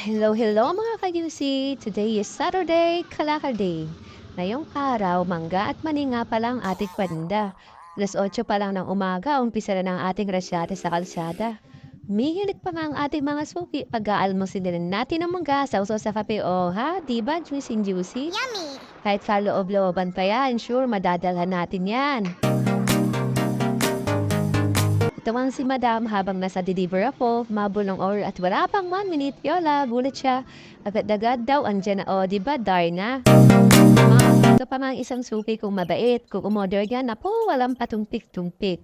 Hello, hello mga ka-UC! Today is Saturday, Kalakal Day. Ngayong araw, mangga at mani nga pala ang ating paninda. 8:00 pa lang ng umaga, umpisa na ng ating rasyate sa kalsada. Mihilig pa nga ang ating mga suki pag-aalmosin din natin ng mangga, sausaw sa kape o ha, di ba juicy? Yummy! Kahit kaloob-looban pa yan, sure madadalhan natin yan. Tumang si Madam habang nasa deliver ako, mabulong or at wala pang 1 minute, yola, gulat siya. Agad-agad daw, andyan na, o, diba, Darna? Ito pa mang isang suki kung mabait. Kung umorder yan, napo, walang patumpik-tumpik.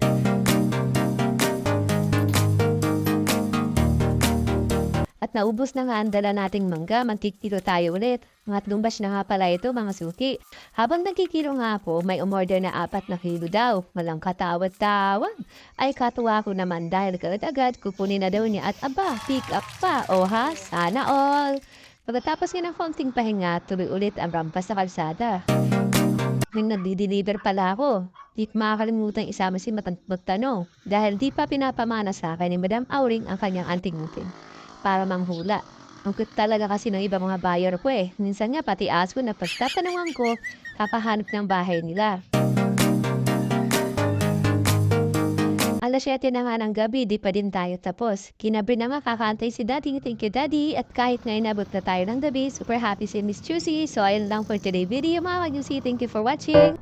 At naubos na nga ang dala nating mangga, magkikilo tayo ulit. Mga lumbas na nga pala ito, mga suki. Habang nagkikilo nga po, may umorder na 4 na kilo daw. Walang katawad-tawad. Ay katuwa ko naman dahil agad-agad kukunin na daw niya at aba, pick up pa. O ha, sana all. Pagkatapos nga ng konting pahinga, tuloy ulit ang rampas sa kalsada. Nang nagdi-deliver pala ako, di ko makakalimutan isama si magtanong dahil di pa pinapamana sa akin ni Madam Auring ang kanyang anting-uting para manghula. Ang cute talaga kasi ng iba mga buyer ko eh. Minsan nga pati aso na pagtatanungan ko, kakahanap ng bahay nila. 7:00 na nga ng gabi, di pa din tayo tapos. Kinabi na nga kakantay si Daddy. Thank you, Daddy. At kahit ngayon nabot na tayo ng gabi, super happy si Miss Juicy. So, ayun lang for today video mga kag-UC. Thank you for watching.